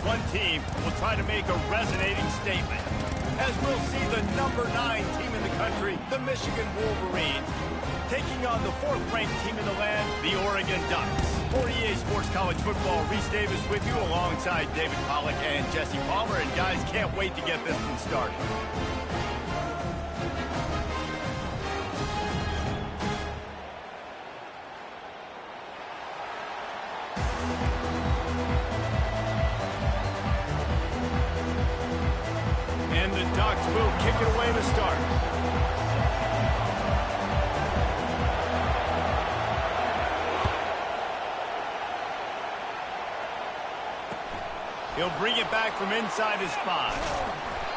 One team will try to make a resonating statement, as we'll see the number 9 team in the country, the Michigan Wolverines, taking on the 4th-ranked team in the land, the Oregon Ducks. For EA Sports College Football, Reese Davis with you alongside David Pollack and Jesse Palmer. And guys, can't wait to get this one started. And the Ducks will kick it away to start. He'll bring it back from inside his 5.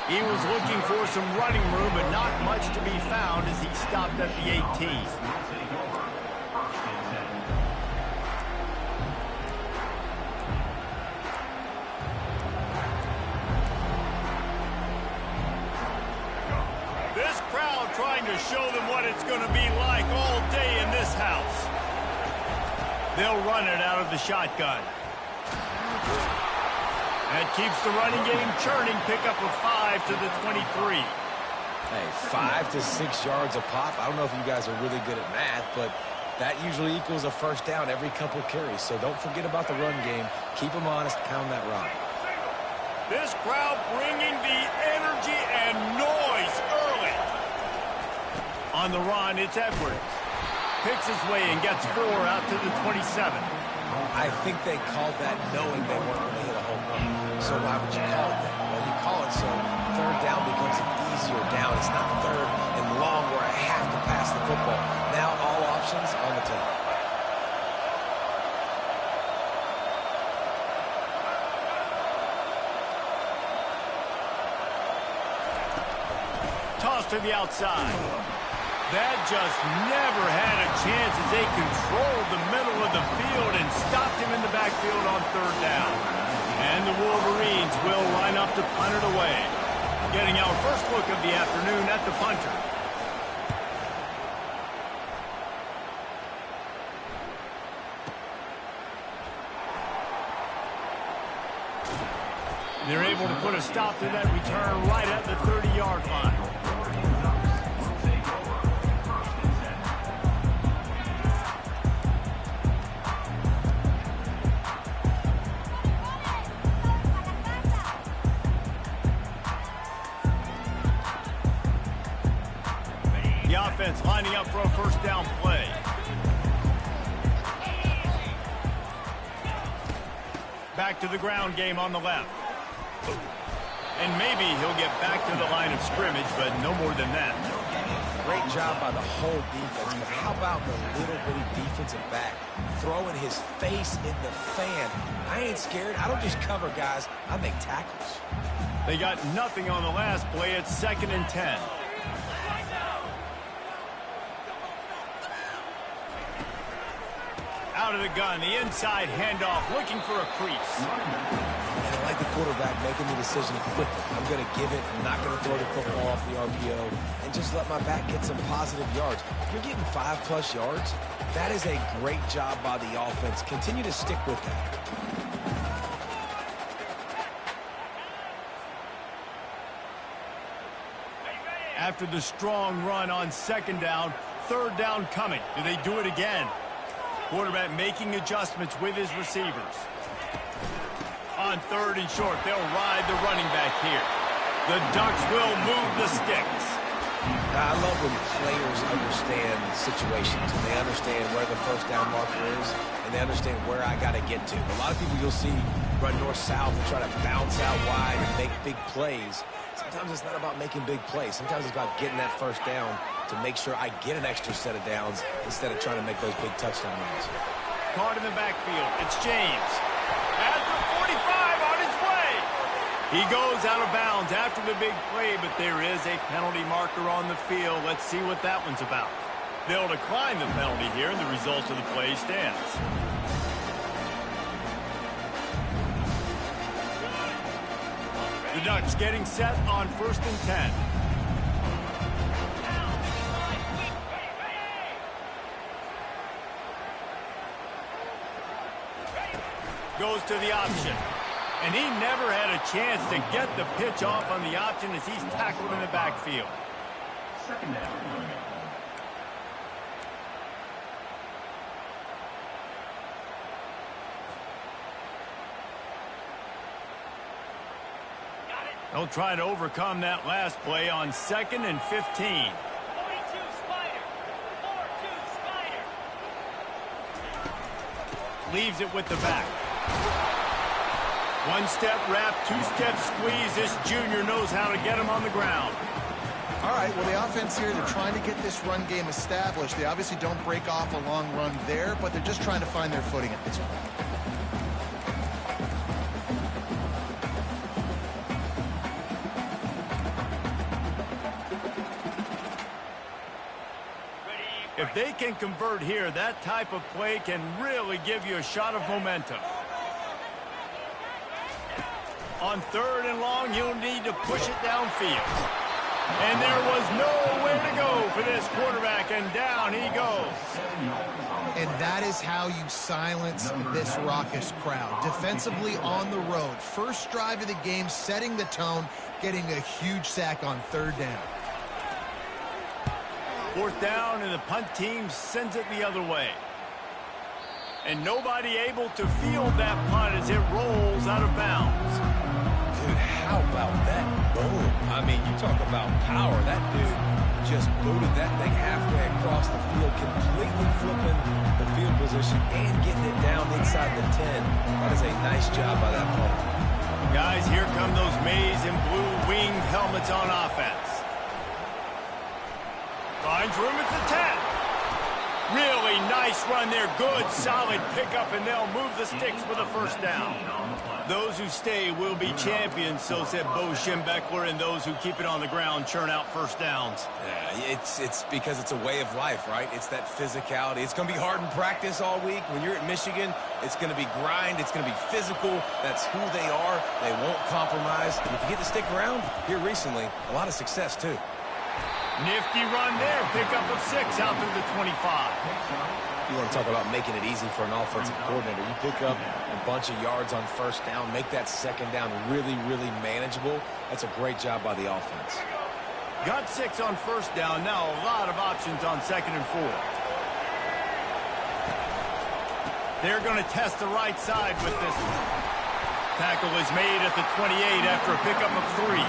He was looking for some running room, but not much to be found as he stopped at the 18. This crowd trying to show them what it's going to be like all day in this house. They'll run it out of the shotgun. That keeps the running game churning. Pick up a 5 to the 23. Hey, 5 to 6 yards a pop. I don't know if you guys are really good at math, but that usually equals a first down every couple carries. So don't forget about the run game. Keep them honest. Pound that rock. This crowd bringing the energy and noise early. On the run, it's Edwards. Picks his way and gets 4 out to the 27. I think they called that knowing they weren't going to hit a home run. So why would you call it that? Well, you call it so 3rd down becomes an easier down. It's not 3rd and long where I have to pass the football. Now all options on the table. Toss to the outside. That just never had a chance as they controlled the middle of the field and stopped him in the backfield on 3rd down. And the Wolverines will line up to punt it away. Getting our first look of the afternoon at the punter. They're able to put a stop to that return right at the 30-yard line. The offense lining up for a first down play. Back to the ground game on the left. And maybe he'll get back to the line of scrimmage, but no more than that. Great job by the whole defense, but how about the little bitty defensive back throwing his face in the fan? I ain't scared. I don't just cover guys. I make tackles. They got nothing on the last play. It's 2nd and 10. Out of the gun, the inside handoff, looking for a crease. And I like the quarterback making the decision quickly. I'm going to give it. I'm not going to throw the football off the RPO and just let my back get some positive yards. If you're getting 5+ yards, that is a great job by the offense. Continue to stick with that. After the strong run on 2nd down, 3rd down coming. Do they do it again? Quarterback making adjustments with his receivers. On 3rd and short, they'll ride the running back here. The Ducks will move the sticks. I love when players understand situations. They understand where the first down marker is, and they understand where I got to get to. A lot of people you'll see run north-south and try to bounce out wide and make big plays. Sometimes it's not about making big plays. Sometimes it's about getting that first down to make sure I get an extra set of downs instead of trying to make those big touchdown runs. Caught in the backfield. It's James. At the 45 on his way. He goes out of bounds after the big play, but there is a penalty marker on the field. Let's see what that one's about. They'll decline the penalty here, and the result of the play stands. The Ducks getting set on 1st and 10. Goes to the option. And he never had a chance to get the pitch off on the option as he's tackled in the backfield. Second down. They'll try to overcome that last play on 2nd and 15. 42 Spider. 4-2 Spider. Leaves it with the back. One-step wrap, two-step squeeze. This junior knows how to get him on the ground. All right, well, the offense here, they're trying to get this run game established. They obviously don't break off a long run there, but they're just trying to find their footing at this point. If they can convert here, that type of play can really give you a shot of momentum. On 3rd and long, he'll need to push it downfield. And there was nowhere to go for this quarterback, and down he goes. And that is how you silence this raucous crowd. Defensively on the road. First drive of the game, setting the tone, getting a huge sack on 3rd down. 4th down, and the punt team sends it the other way. And nobody able to field that punt as it rolls out of bounds. Dude, how about that boom? I mean, you talk about power. That dude just booted that thing halfway across the field, completely flipping the field position and getting it down inside the 10. That is a nice job by that punter. Guys, here come those maize and blue winged helmets on offense. Finds room at the 10. Really nice run there. Good, solid pickup, and they'll move the sticks for the 1st down. Those who stay will be champions, so said Bo Schembechler, and those who keep it on the ground churn out 1st downs. Yeah, it's because it's a way of life, right? It's that physicality. It's going to be hard in practice all week. When you're at Michigan, it's going to be grind. It's going to be physical. That's who they are. They won't compromise. And if you get to stick around, here recently, a lot of success, too. Nifty run there. Pickup of 6 out through the 25. You want to talk about making it easy for an offensive coordinator. You pick up a bunch of yards on 1st down, make that 2nd down really, really manageable. That's a great job by the offense. Got 6 on 1st down. Now a lot of options on 2nd and 4. They're going to test the right side with this one. Tackle is made at the 28 after a pickup of 3.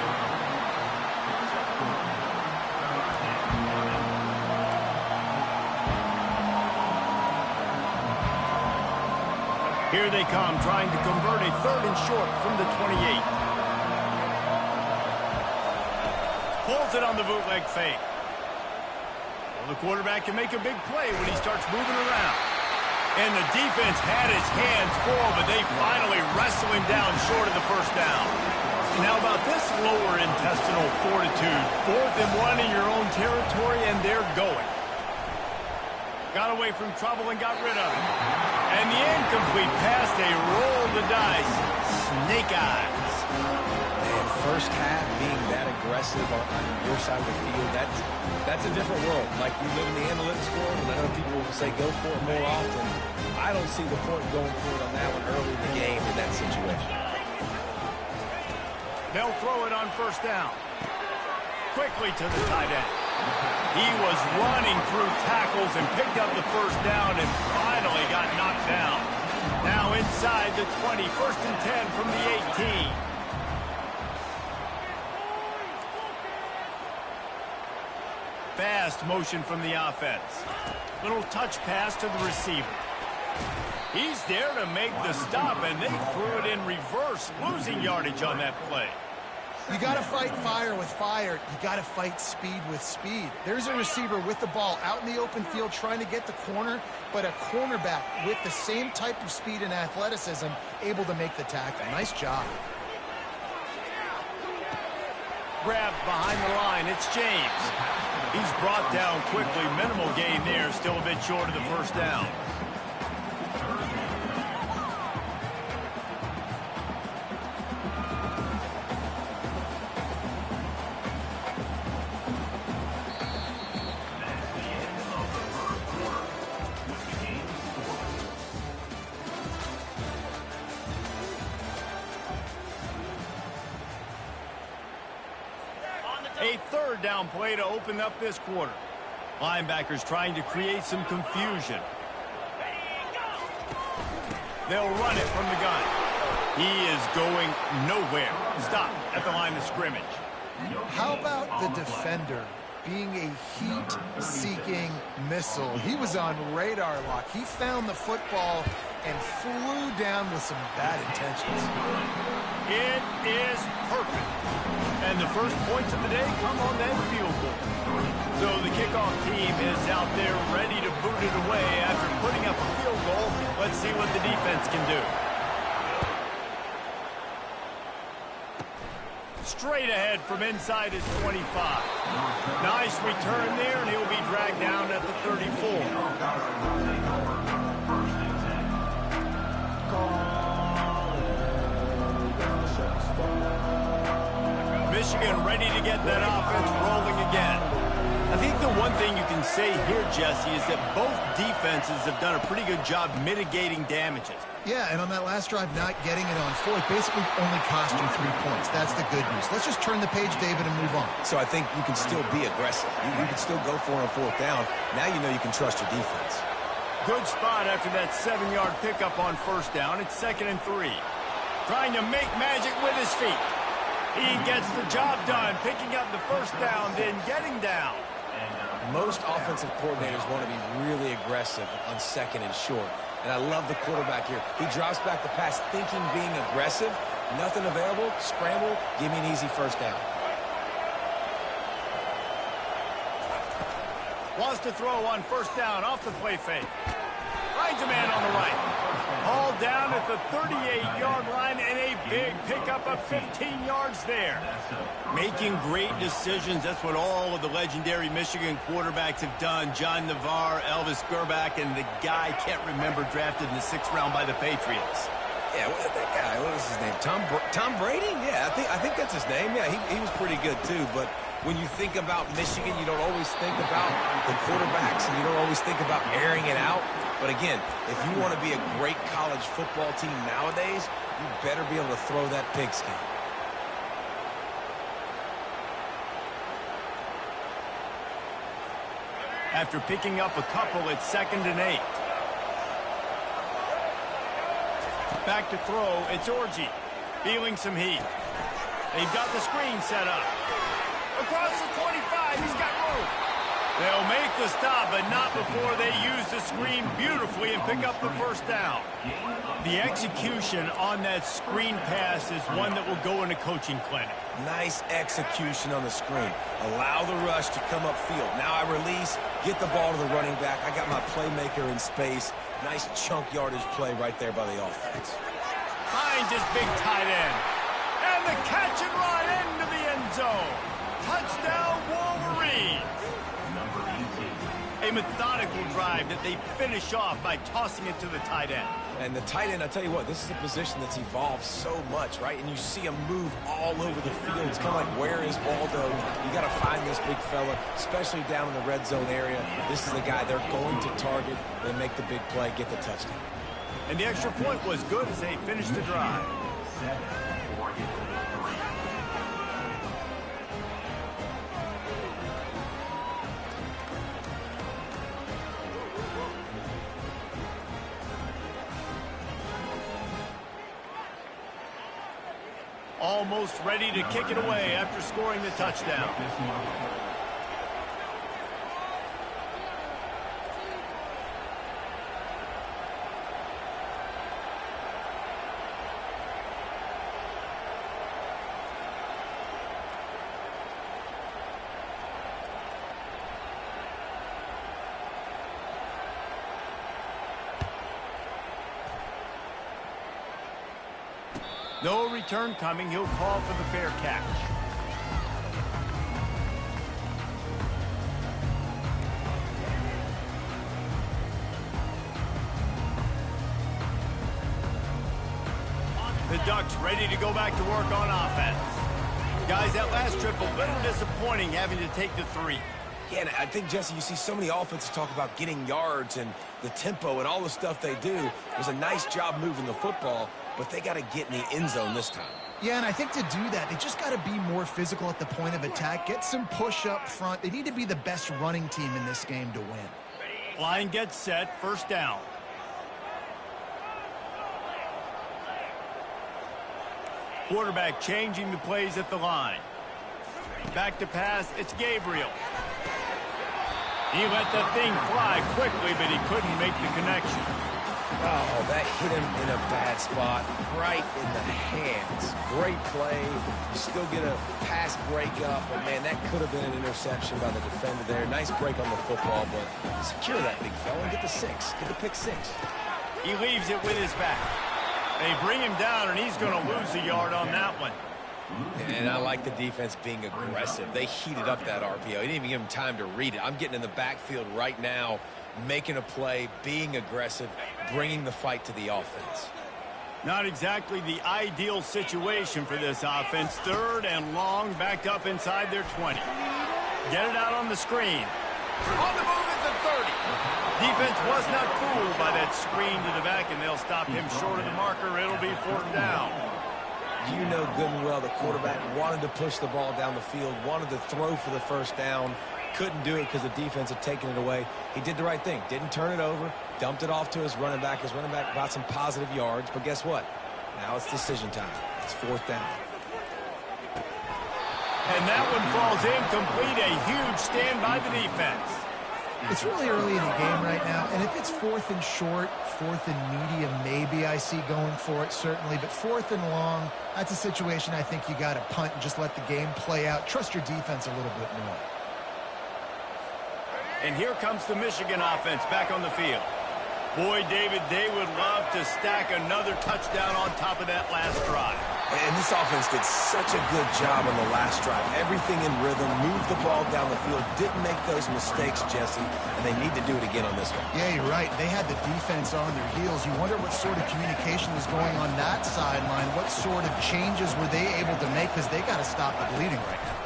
Here they come, trying to convert a 3rd and short from the 28. Pulls it on the bootleg fake. Well, the quarterback can make a big play when he starts moving around. And the defense had his hands full, but they finally wrestle him down short of the 1st down. Now about this lower intestinal fortitude. 4th and 1 in your own territory, and they're going. Got away from trouble and got rid of it. And the incomplete pass, they roll the dice. Snake eyes. Man, 1st half being that aggressive on your side of the field, that's a different world. Like, we live in the analytics world, and I know people will say go for it more often. I don't see the point going for it on that one early in the game in that situation. They'll throw it on 1st down. Quickly to the tight end. He was running through tackles and picked up the 1st down and finally got knocked down. Now inside the 20, 1st and 10 from the 18. Fast motion from the offense. Little touch pass to the receiver. He's there to make the stop, and they threw it in reverse, losing yardage on that play. You got to fight fire with fire. You got to fight speed with speed. There's a receiver with the ball out in the open field trying to get the corner, but a cornerback with the same type of speed and athleticism able to make the tackle. Nice job. Grabbed behind the line. It's James. He's brought down quickly. Minimal gain there. Still a bit short of the 1st down. a third down play to open up this quarter. Linebackers trying to create some confusion. They'll run it from the gun. He is going nowhere. Stop at the line of scrimmage. How about the defender being a heat-seeking missile? He was on radar lock. He found the football and flew down with some bad intentions. It is perfect. And the first points of the day come on that field goal. So the kickoff team is out there ready to boot it away after putting up a field goal. Let's see what the defense can do. Straight ahead from inside his 25. Nice return there, and he'll be dragged down at the 34. Michigan ready to get that offense rolling again. I think the one thing you can say here, Jesse, is that both defenses have done a pretty good job mitigating damages. Yeah, and on that last drive, not getting it on fourth basically only cost you 3 points. That's the good news. Let's just turn the page, David, and move on. So I think you can still be aggressive. You can still go for it on fourth down. Now you know you can trust your defense. Good spot after that 7-yard pickup on first down. It's 2nd and 3. Trying to make magic with his feet. He gets the job done, picking up the first down, then getting down. Most offensive coordinators want to be really aggressive on 2nd and short. And I love the quarterback here. He drops back the pass thinking being aggressive. Nothing available, scramble, give me an easy first down. Wants to throw on first down off the play fake. Finds a man on the right. All down at the 38-yard line and a big pickup of 15 yards there. Making great decisions. That's what all of the legendary Michigan quarterbacks have done. John Navarre, Elvis Gerbach, and the guy, can't remember, drafted in the 6th round by the Patriots. Yeah, that guy, what was his name? Tom Brady? Yeah, I think that's his name. Yeah, he was pretty good too. But when you think about Michigan, you don't always think about the quarterbacks, and you don't always think about airing it out. But again, if you want to be a great college football team nowadays, you better be able to throw that pigskin. After picking up a couple, it's 2nd and 8. Back to throw, it's Orji. Feeling some heat. They've got the screen set up. Across the 25, he's got room. They'll make the stop, but not before they use the screen beautifully and pick up the first down. The execution on that screen pass is one that will go in a coaching clinic. Nice execution on the screen. Allow the rush to come upfield. Now I release, get the ball to the running back. I got my playmaker in space. Nice chunk yardage play right there by the offense. Finds his big tight end. And the catch and run into the end zone. Touchdown, Wolverines. A methodical drive that they finish off by tossing it to the tight end. And the tight end, I tell you what, this is a position that's evolved so much, right? And you see him move all over the field. It's kind of like, where is Waldo? You got to find this big fella, especially down in the red zone area. This is the guy they're going to target. They make the big play, get the touchdown. And the extra point was good as they finished the drive. Almost ready to kick it away after scoring the touchdown. No return coming. He'll call for the fair catch. The Ducks ready to go back to work on offense. Guys, that last trip a little disappointing having to take the 3. Yeah, and I think, Jesse, you see so many offenses talk about getting yards and the tempo and all the stuff they do. It was a nice job moving the football, but they got to get in the end zone this time. Yeah, and I think to do that, they just got to be more physical at the point of attack, get some push up front. They need to be the best running team in this game to win. Line gets set, first down. Quarterback changing the plays at the line. Back to pass, it's Gabriel. He let the thing fly quickly, but he couldn't make the connection. Oh, that hit him in a bad spot, right in the hands. Great play. You still get a pass breakup, but, man, that could have been an interception by the defender there. Nice break on the football, but secure that big fella and get the 6. Get the pick 6. He leaves it with his back. They bring him down, and he's going to lose a yard on that one. And I like the defense being aggressive. They heated up that RPO. He didn't even give him time to read it. I'm getting in the backfield right now, making a play, being aggressive, bringing the fight to the offense. Not exactly the ideal situation for this offense. Third and long, backed up inside their 20. Get it out on the screen. On the move at the 30. Defense was not fooled by that screen to the back, and they'll stop him short of the marker. It'll be 4th down. You know good and well the quarterback wanted to push the ball down the field, wanted to throw for the first down, couldn't do it because the defense had taken it away. He did the right thing. Didn't turn it over, dumped it off to his running back. His running back got some positive yards, but guess what? Now it's decision time. It's 4th down. And that one falls incomplete. A huge stand by the defense. It's really early in the game right now, and if it's 4th and short, 4th and medium, maybe I see going for it, certainly. But 4th and long, that's a situation I think you got to punt and just let the game play out. Trust your defense a little bit more. And here comes the Michigan offense back on the field. Boy, David, they would love to stack another touchdown on top of that last drive. And this offense did such a good job on the last drive. Everything in rhythm, moved the ball down the field, didn't make those mistakes, Jesse, and they need to do it again on this one. Yeah, you're right. They had the defense on their heels. You wonder what sort of communication was going on that sideline. What sort of changes were they able to make, because they got to stop the bleeding right now.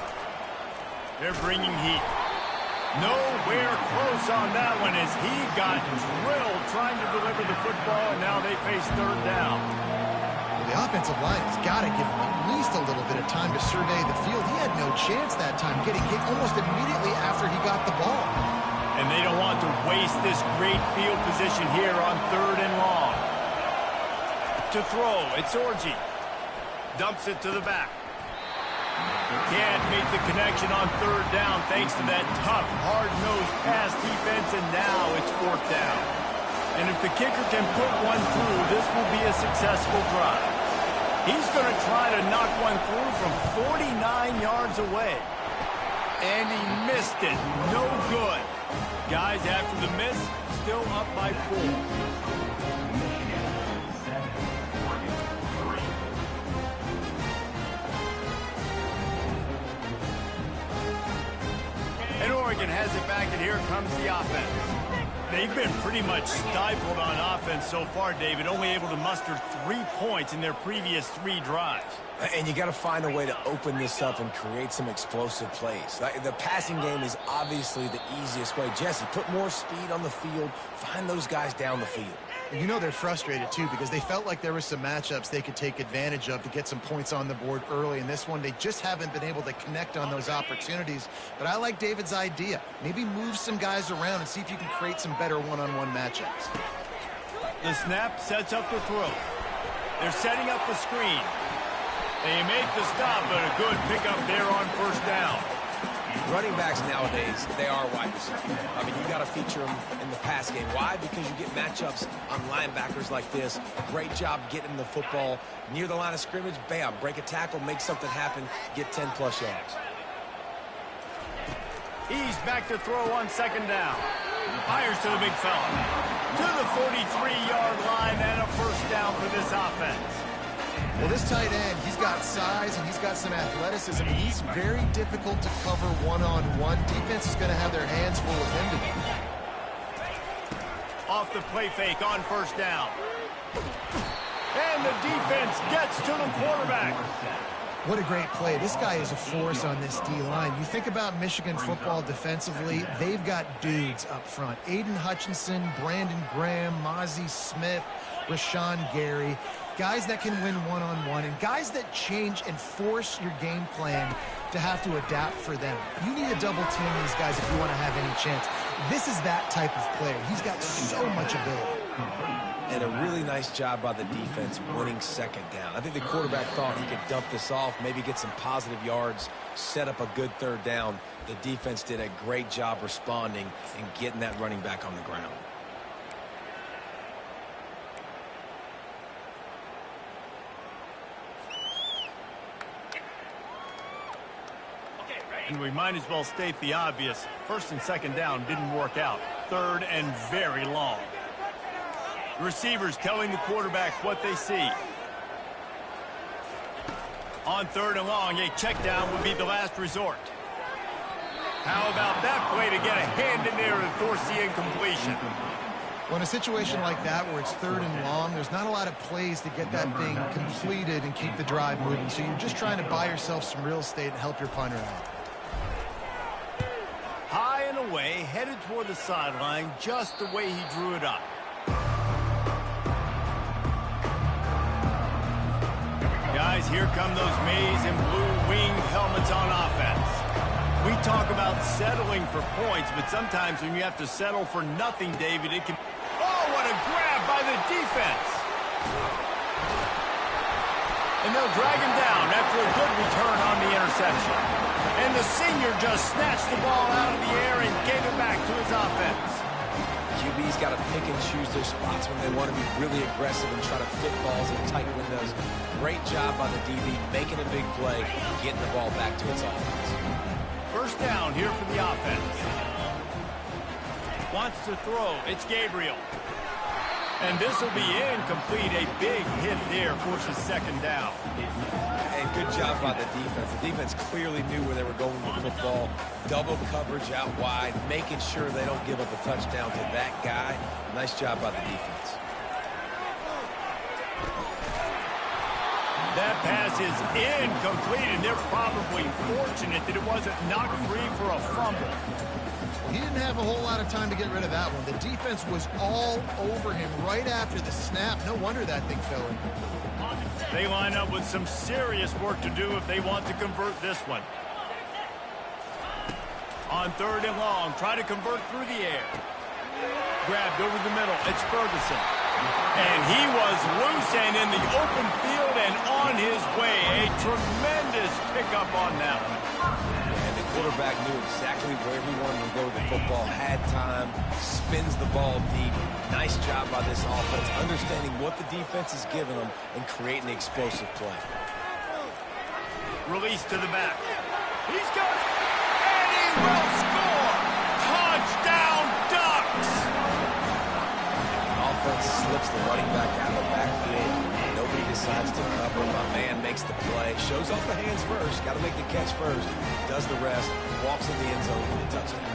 They're bringing heat. Nowhere close on that one as he got drilled trying to deliver the football, and now they face 3rd down. The offensive line has got to give him at least a little bit of time to survey the field. He had no chance that time, getting hit almost immediately after he got the ball. And they don't want to waste this great field position here on 3rd and long. To throw, it's Orji. Dumps it to the back. Can't make the connection on 3rd down thanks to that tough, hard-nosed pass defense, and now it's 4th down. And if the kicker can put one through, this will be a successful drive. He's going to try to knock one through from 49 yards away. And he missed it. No good. Guys, after the miss, still up by 4. And Oregon has it back, and here comes the offense. They've been pretty much stifled on offense so far, David, only able to muster 3 points in their previous 3 drives. And you got to find a way to open this up and create some explosive plays. The passing game is obviously the easiest way. Jesse, put more speed on the field. Find those guys down the field. You know they're frustrated, too, because they felt like there were some matchups they could take advantage of to get some points on the board early. In this one, they just haven't been able to connect on those opportunities. But I like David's idea. Maybe move some guys around and see if you can create some better one-on-one matchups. The snap sets up the throw. They're setting up the screen. They make the stop, but a good pickup there on 1st down. Running backs nowadays, they are wide receivers. I mean, you got to feature them in the pass game. Why? Because you get matchups on linebackers like this. Great job getting the football near the line of scrimmage. Bam, break a tackle, make something happen, get 10-plus yards. He's back to throw on 2nd down. Fires to the big fella. To the 43-yard line and a 1st down for this offense. Well, this tight end, he's got size and he's got some athleticism. He's very difficult to cover one-on-one. Defense is going to have their hands full of him today. Off the play fake on 1st down. And the defense gets to the quarterback. What a great play. This guy is a force on this D-line. You think about Michigan football defensively, they've got dudes up front. Aiden Hutchinson, Brandon Graham, Mozzie Smith, Rashawn Gary. guys that can win one-on-one, and guys that change and force your game plan to have to adapt for them. You need to double team these guys if you want to have any chance. This is that type of player. He's got so much ability. And a really nice job by the defense winning second down. I think the quarterback thought he could dump this off, maybe get some positive yards, set up a good third down. The defense did a great job responding and getting that running back on the ground. And we might as well state the obvious. First and second down didn't work out. Third and very long. Receivers telling the quarterback what they see. On third and long, a check down would be the last resort. How about that play to get a hand in there and force the incompletion? Well, in a situation like that where it's third and long, there's not a lot of plays to get that thing completed and keep the drive moving. So you're just trying to buy yourself some real estate and help your punter out. High and away, headed toward the sideline, just the way he drew it up. Guys, here come those maize and blue winged helmets on offense. We talk about settling for points, but sometimes when you have to settle for nothing, David, it can... Oh, what a grab by the defense! And they'll drag him down after a good return on the interception. And the senior just snatched the ball out of the air and gave it back to his offense. QB's got to pick and choose their spots when they want to be really aggressive and try to fit balls in tight windows. Great job by the DB making a big play, getting the ball back to its offense. First down here for the offense. Wants to throw. It's Gabriel. And this will be incomplete. A big hit there forces second down. And good job by the defense. The defense clearly knew where they were going with the football. Double coverage out wide, making sure they don't give up a touchdown to that guy. Nice job by the defense. That pass is incomplete, and they're probably fortunate that it wasn't knocked free for a fumble. He didn't have a whole lot of time to get rid of that one. The defense was all over him right after the snap. No wonder that thing fell in. They line up with some serious work to do if they want to convert this one. On third and long, try to convert through the air. Grabbed over the middle. It's Ferguson. And he was loose and in the open field and on his way. A tremendous pickup on that one. And the quarterback knew exactly where he wanted to go with the football, had time, spins the ball deep. Nice job by this offense, understanding what the defense is giving them and creating an explosive play. Release to the back. He's got it. And he will score. Touchdown, Ducks. Offense slips the running back out of the backfield. Nobody decides to cover. My man makes the play. Shows off the hands first. Got to make the catch first. Does the rest. Walks in the end zone for the touchdown.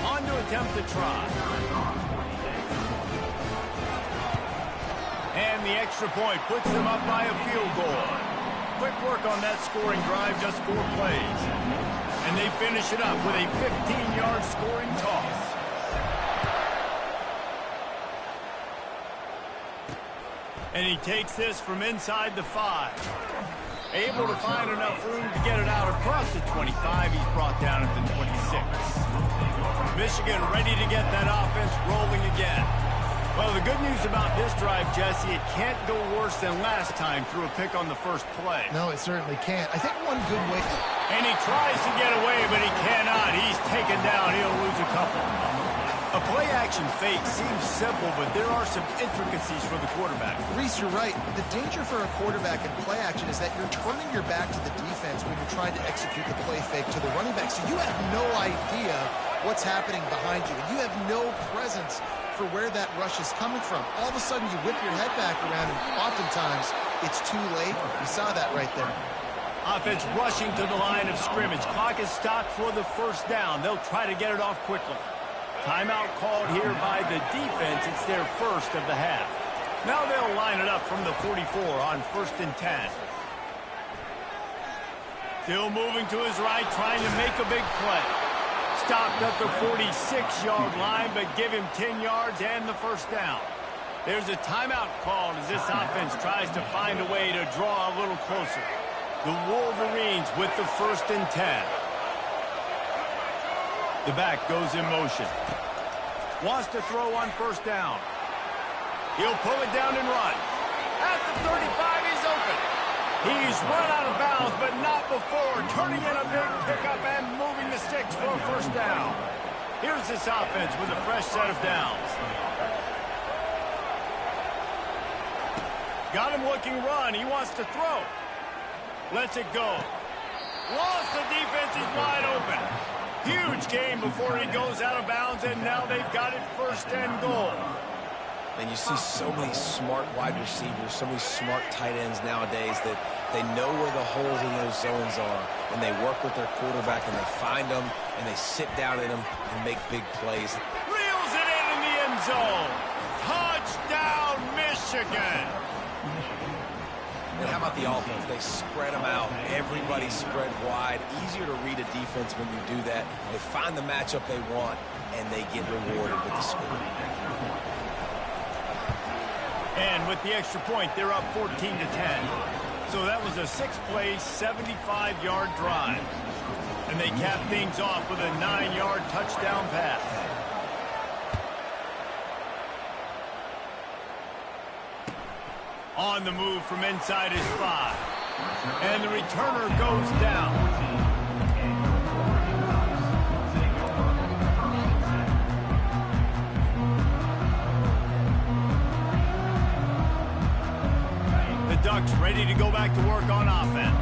On to attempt the try. And the extra point puts them up by a field goal. Quick work on that scoring drive, just 4 plays. And they finish it up with a 15-yard scoring toss. And he takes this from inside the 5. Able to find enough room to get it out across the 25. He's brought down at the 26. Michigan ready to get that offense rolling again. Well, the good news about this drive, Jesse, it can't go worse than last time through a pick on the first play. No, it certainly can't. I think one good way... And he tries to get away, but he cannot. He's taken down. He'll lose a couple. A play-action fake seems simple, but there are some intricacies for the quarterback. Reese, you're right. The danger for a quarterback in play-action is that you're turning your back to the defense when you're trying to execute the play fake to the running back. So you have no idea what's happening behind you. And you have no presence for where that rush is coming from. All of a sudden, you whip your head back around, and oftentimes, it's too late. You saw that right there. Offense rushing to the line of scrimmage. Clock is stopped for the first down. They'll try to get it off quickly. Timeout called here by the defense. It's their first of the half. Now they'll line it up from the 44 on 1st and 10. Still moving to his right, trying to make a big play. Stopped at the 46-yard line, but give him 10 yards and the first down. There's a timeout called as this offense tries to find a way to draw a little closer. The Wolverines with the 1st and 10. The back goes in motion. Wants to throw on 1st down. He'll pull it down and run. At the 35, he's open. He's run out of bounds, but not before turning in a big pickup and moving the sticks for a 1st down. Here's this offense with a fresh set of downs. Got him looking run. He wants to throw. Lets it go. Lost the defense. He's wide open. Huge gain before he goes out of bounds, and now they've got it 1st and goal. And you see so many smart wide receivers, so many smart tight ends nowadays that they know where the holes in those zones are, and they work with their quarterback, and they find them, and they sit down in them and make big plays. Reels it in the end zone. Touchdown, Michigan. And how about the offense? They spread them out. Everybody spread wide. Easier to read a defense when you do that. They find the matchup they want, and they get rewarded with the score. And with the extra point, they're up 14 to 10. So that was a 6-play, 75-yard drive. And they cap things off with a 9-yard touchdown pass. On the move from inside his 5. And the returner goes down. The Ducks ready to go back to work on offense.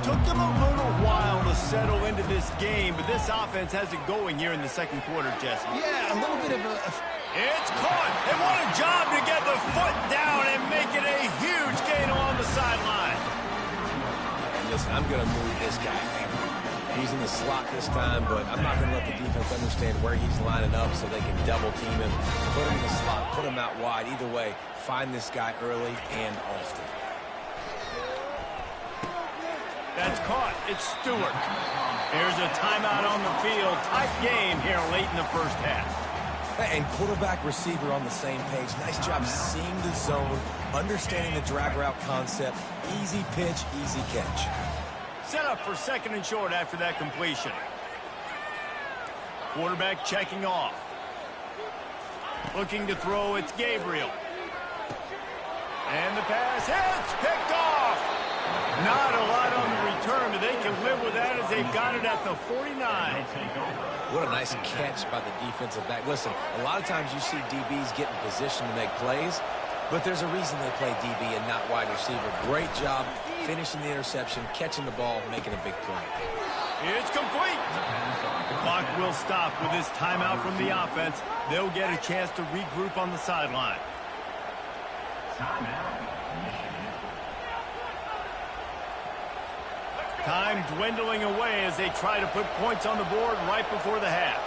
Took them a little while to settle into this game, but this offense has it going here in the 2nd quarter, Jesse. Yeah, a little bit of a... It's caught. And what a job to get the foot down and make it a huge gain along the sideline. And listen, I'm going to move this guy. He's in the slot this time, but I'm not going to let the defense understand where he's lining up so they can double team him. Put him in the slot, put him out wide. Either way, find this guy early and often. That's caught. It's Stewart. There's a timeout on the field. Tight game here late in the 1st half. And quarterback receiver on the same page. Nice job seeing the zone, understanding the drag route concept. Easy pitch, easy catch. Set up for 2nd and short after that completion. Quarterback checking off. Looking to throw, it's Gabriel. And the pass hits, picked off. Not a lot on the return, but they can live with that as they've got it at the 49. What a nice catch by the defensive back. Listen, a lot of times you see DBs get in position to make plays, but there's a reason they play DB and not wide receiver. Great job finishing the interception, catching the ball, making a big play. It's complete. The clock will stop with this timeout from the offense. They'll get a chance to regroup on the sideline. Time dwindling away as they try to put points on the board right before the half.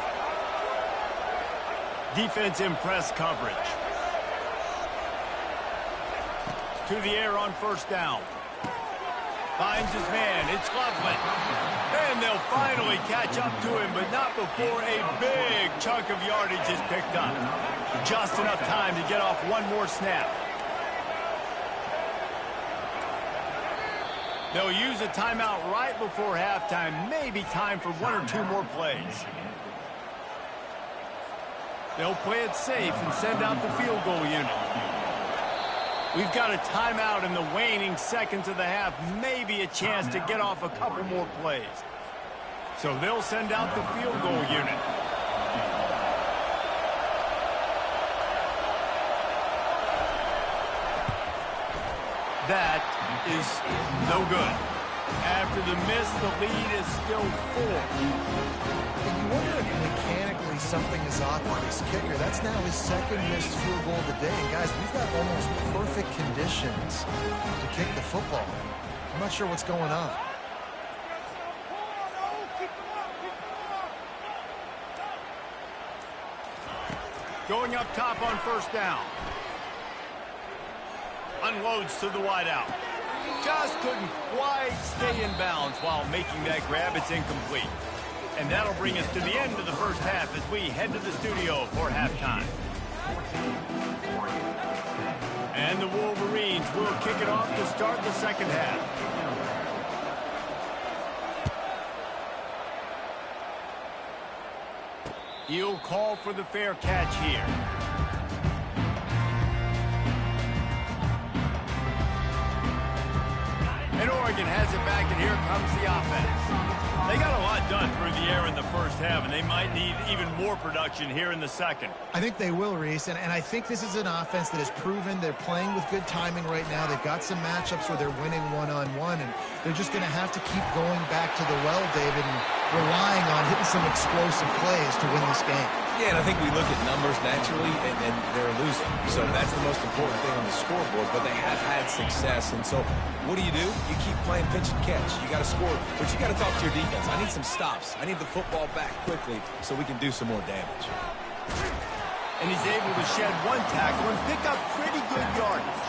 Defense in press coverage. To the air on 1st down. Finds his man. It's Loveland. And they'll finally catch up to him, but not before a big chunk of yardage is picked up. Just enough time to get off one more snap. They'll use a timeout right before halftime. Maybe time for 1 or 2 more plays. They'll play it safe and send out the field goal unit. We've got a timeout in the waning seconds of the half. Maybe a chance to get off a couple more plays. So they'll send out the field goal unit. That is no good. After the miss, the lead is still 4. And you wonder if mechanically something is off with his kicker. That's now his 2nd missed field goal of the day. And guys, we've got almost perfect conditions to kick the football. I'm not sure what's going on. Going up top on 1st down. Unloads to the wideout. Just couldn't quite stay in bounds while making that grab. It's incomplete. And that'll bring us to the end of the 1st half as we head to the studio for halftime. And the Wolverines will kick it off to start the second half. He'll call for the fair catch here. And Oregon has it back, and here comes the offense. They got a lot done through the air in the first half, and they might need even more production here in the second. I think they will, Reese, and I think this is an offense that has proven they're playing with good timing right now. They've got some matchups where they're winning one-on-one, and they're just going to have to keep going back to the well, David, and relying on hitting some explosive plays to win this game. Yeah, and I think we look at numbers naturally, and they're losing. So that's the most important thing on the scoreboard, but they have had success. And so what do? You keep playing pitch and catch. You got to score, but you got to talk to your defense. I need some stops. I need the football back quickly so we can do some more damage. And he's able to shed one tackle and pick up pretty good yardage.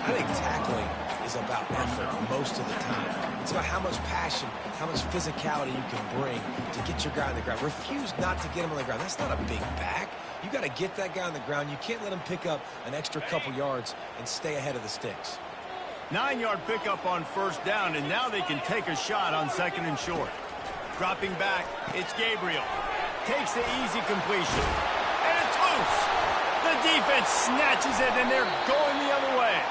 I think tackling is about effort most of the time. It's about how much passion, how much physicality you can bring to get your guy on the ground. Refuse not to get him on the ground. That's not a big back. You got to get that guy on the ground. You can't let him pick up an extra couple yards and stay ahead of the sticks. 9-yard pickup on first down, and now they can take a shot on second and short. Dropping back, it's Gabriel. Takes the easy completion. And it's loose. The defense snatches it, and they're going the other way.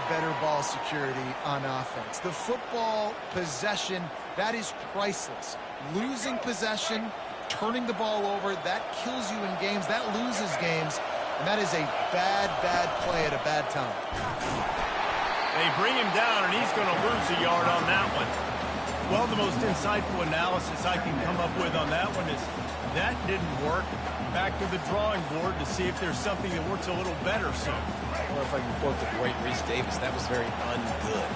Better ball security on offense. The football possession, that is priceless. Losing possession, turning the ball over, that kills you in games, that loses games, and that is a bad, bad play at a bad time. They bring him down, and he's going to lose a yard on that one. Well, the most insightful analysis I can come up with on that one is that didn't work. Back to the drawing board to see if there's something that works a little better soon. Or if I can quote the great Reese Davis, that was very ungood.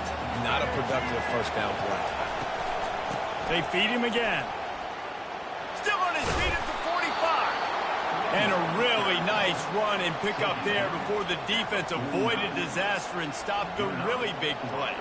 Not a productive first down play. They feed him again. Still on his feet at the 45. And a really nice run and pick up there before the defense avoided disaster and stopped a really big play.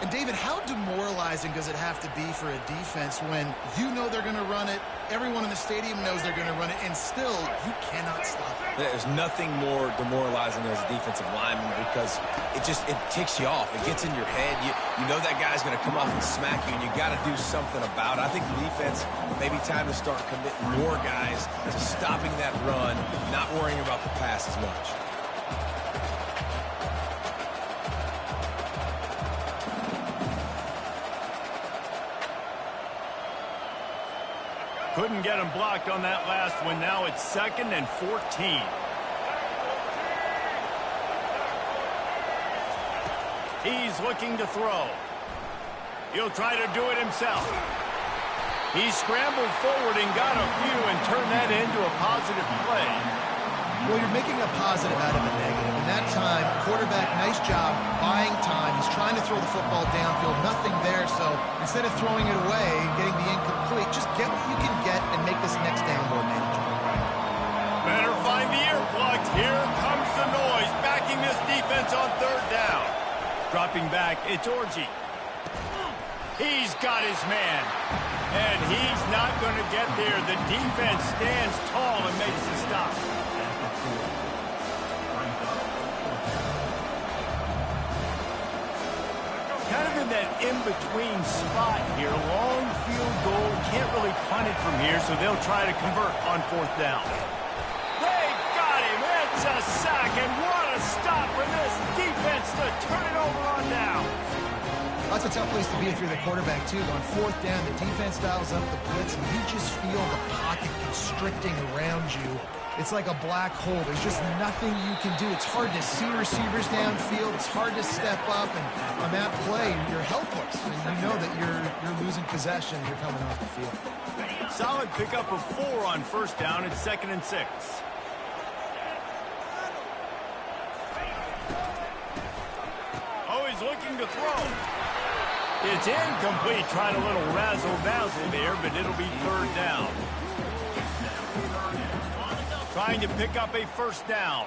And David, how demoralizing does it have to be for a defense when you know they're going to run it, everyone in the stadium knows they're going to run it, and still you cannot stop it? There's nothing more demoralizing as a defensive lineman because it ticks you off. It gets in your head. You know that guy's going to come off and smack you, and you got to do something about it. I think the defense, maybe time to start committing more guys to stopping that run, not worrying about the pass as much. Couldn't get him blocked on that last one. Now it's 2nd and 14. He's looking to throw. He'll try to do it himself. He scrambled forward and got a few and turned that into a positive play. Well, you're making a positive out of a negative. In that time, quarterback, nice job buying time. He's trying to throw the football downfield. Nothing there, so instead of throwing it away, getting the incomplete, just get what you can get and make this next down more manageable. Better find the earplugs. Here comes the noise, backing this defense on third down. Dropping back, it's Orji. He's got his man, and he's not going to get there. The defense stands tall and makes the stop. Kind of in that in-between spot here. Long field goal. Can't really punt it from here, so they'll try to convert on fourth down. They got him. It's a sack, and what a stop for this defense to turn it over on down. That's a tough place to be if you're the quarterback, too. On fourth down, the defense dials up the blitz, and you just feel the pocket constricting around you. It's like a black hole. There's just nothing you can do. It's hard to see receivers downfield. It's hard to step up, and on that play, you're helpless. And you know that you're losing possession. You're coming off the field. Solid pickup of 4 on first down. It's 2nd and 6. Oh, he's looking to throw. It's incomplete. Tried a little razzle-dazzle there, but it'll be 3rd down. Trying to pick up a first down.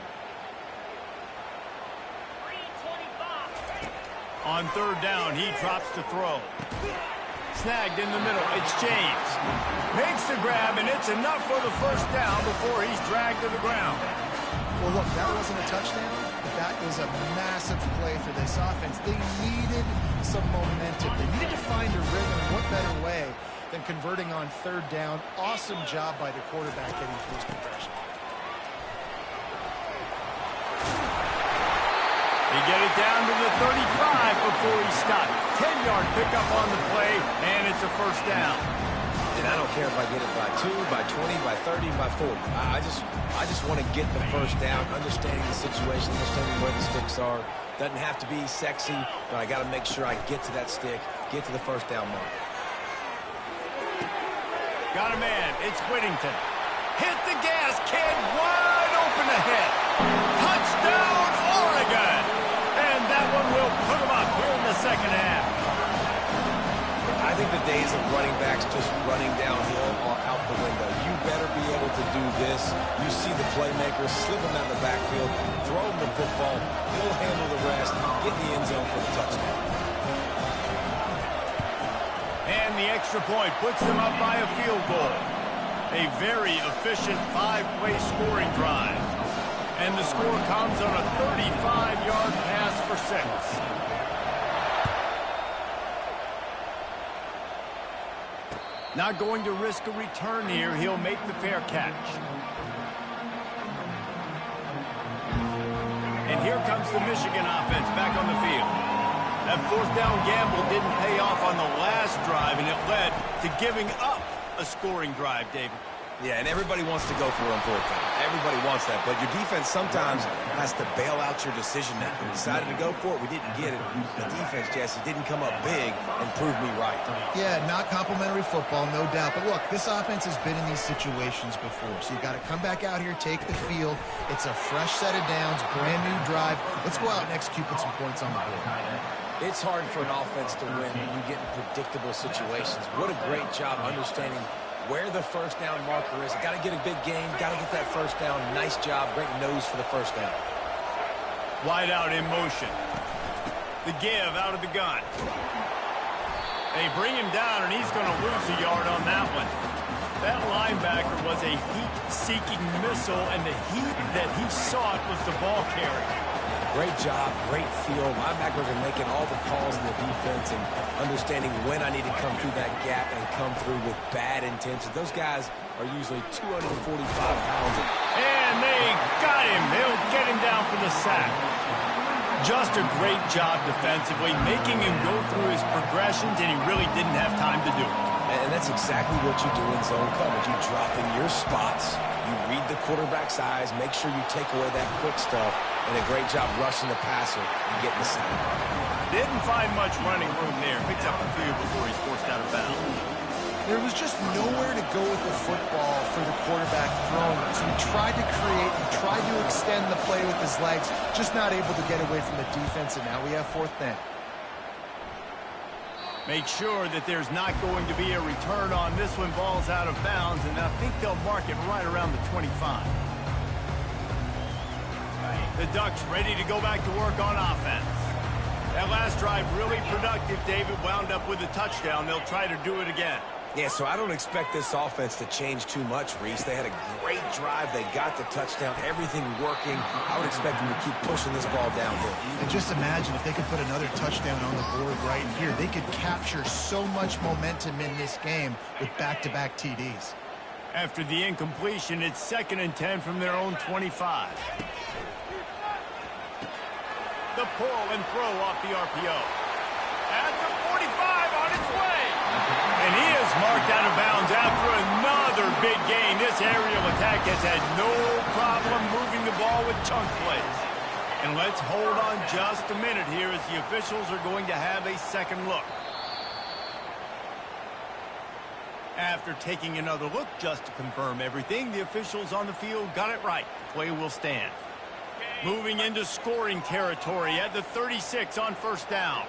On 3rd down, he drops to throw. Snagged in the middle. It's James. Makes the grab, and it's enough for the first down before he's dragged to the ground. Well, look, that wasn't a touchdown, but that was a massive play for this offense. They needed some momentum. They needed to find a rhythm. What better way than converting on 3rd down? Awesome job by the quarterback getting through his progression. He get it down to the 35 before he stopped. 10-yard pickup on the play, and it's a first down. And I don't care if I get it by 2, by 20, by 30, by 40. I just want to get the first down, understanding the situation, understanding where the sticks are. Doesn't have to be sexy, but I got to make sure I get to that stick, get to the first down mark. Got a man. It's Whittington. Hit the gas, kid. Wide open ahead. Touchdown, Oregon. And that one will put him up here in the second half. I think the days of running backs just running downhill are out the window. You better be able to do this. You see the playmaker, slip him out of the backfield, throw him the football, he'll handle the rest, get in the end zone for the touchdown. And the extra point puts them up by a field goal. A very efficient 5-play scoring drive. And the score comes on a 35-yard pass for 6. Not going to risk a return here. He'll make the fair catch. And here comes the Michigan offense back on the field. That 4th down gamble didn't pay off on the last drive, and it led to giving up a scoring drive, David. Yeah, and everybody wants to go for it on 4th down. Everybody wants that, but your defense sometimes has to bail out your decision making. We decided to go for it. We didn't get it. The defense, Jesse, didn't come up big and prove me right. Yeah, not complimentary football, no doubt. But look, this offense has been in these situations before. So you got to come back out here, take the field. It's a fresh set of downs, brand new drive. Let's go out and execute, put some points on the board. It's hard for an offense to win when you get in predictable situations. What a great job understanding where the first down marker is. Got to get a big gain, got to get that first down. Nice job, great nose for the first down. Wide out in motion. The give out of the gun. They bring him down, and he's going to lose a yard on that one. That linebacker was a heat-seeking missile, and the heat that he sought was the ball carrier. Great job, great feel. Linebackers are making all the calls in the defense and understanding when I need to come through that gap and come through with bad intentions. Those guys are usually 245 pounds. And they got him. They'll get him down for the sack. Just a great job defensively, making him go through his progressions, and he really didn't have time to do it. And that's exactly what you do in zone coverage. You drop in your spots, you read the quarterback's eyes, make sure you take away that quick stuff, and a great job rushing the passer and getting the sack. Didn't find much running room there. Picks up the field before he's forced out of bounds. There was just nowhere to go with the football for the quarterback throwing it. So he tried to create, he tried to extend the play with his legs, just not able to get away from the defense, and now we have 4th down. Make sure that there's not going to be a return on this one. Ball's out of bounds, and I think they'll mark it right around the 25. The Ducks ready to go back to work on offense. That last drive really productive. David wound up with a touchdown. They'll try to do it again. Yeah, so I don't expect this offense to change too much, Reese. They had a great drive. They got the touchdown. Everything working. I would expect them to keep pushing this ball downhill. And just imagine if they could put another touchdown on the board right here. They could capture so much momentum in this game with back-to-back TDs. After the incompletion, it's 2nd and 10 from their own 25. The pull and throw off the RPO. At the And he is marked out of bounds after another big gain. This aerial attack has had no problem moving the ball with chunk plays. And let's hold on just a minute here as the officials are going to have a second look. After taking another look just to confirm everything, the officials on the field got it right. The play will stand. Moving into scoring territory at the 36 on first down.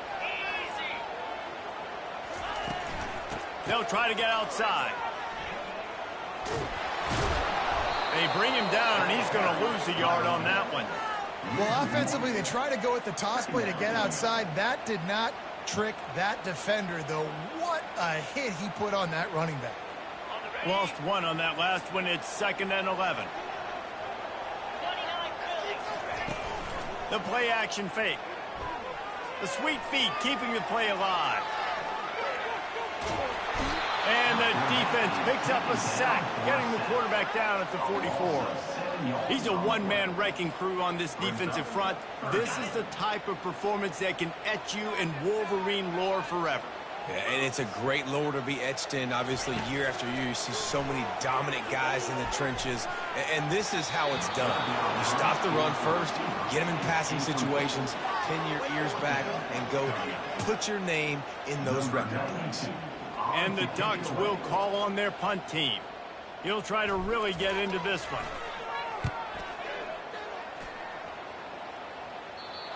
They'll try to get outside. They bring him down, and he's going to lose a yard on that one. Well, offensively, they try to go with the toss play to get outside. That did not trick that defender, though. What a hit he put on that running back. Lost one on that last one. It's 2nd and 11. The play action fake. The sweet feet keeping the play alive. And the defense picks up a sack, getting the quarterback down at the 44. He's a one-man wrecking crew on this defensive front. This is the type of performance that can etch you in Wolverine lore forever. Yeah, and it's a great lore to be etched in. Obviously, year after year, you see so many dominant guys in the trenches. And this is how it's done. You stop the run first, get them in passing situations, pin your ears back, and go put your name in those record books. And the Ducks will call on their punt team. He'll try to really get into this one.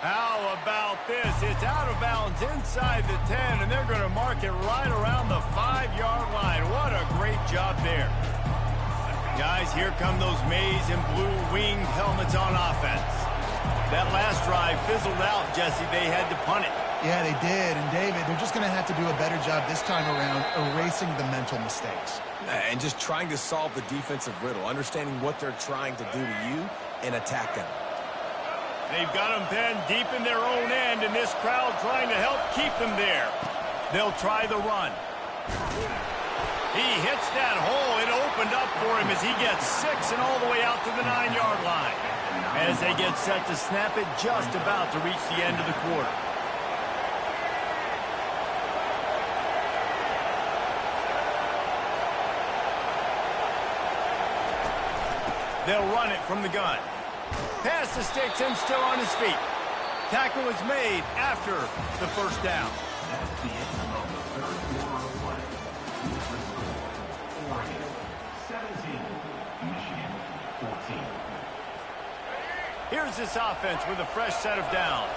How about this? It's out of bounds inside the 10, and they're going to mark it right around the 5-yard line. What a great job there. Guys, here come those maize and blue winged helmets on offense. That last drive fizzled out, Jesse. They had to punt it. Yeah, they did. And, David, they're just going to have to do a better job this time around erasing the mental mistakes. And just trying to solve the defensive riddle, understanding what they're trying to do to you and attack them. They've got them pinned deep in their own end, and this crowd trying to help keep them there. They'll try the run. He hits that hole. It opened up for him as he gets 6 and all the way out to the 9-yard line. As they get set to snap it, just about to reach the end of the quarter. They'll run it from the gun. Pass the sticks and still on his feet. Tackle is made after the first down. That's the end of the third quarter of play. Oregon 17, Michigan 14. Here's this offense with a fresh set of downs.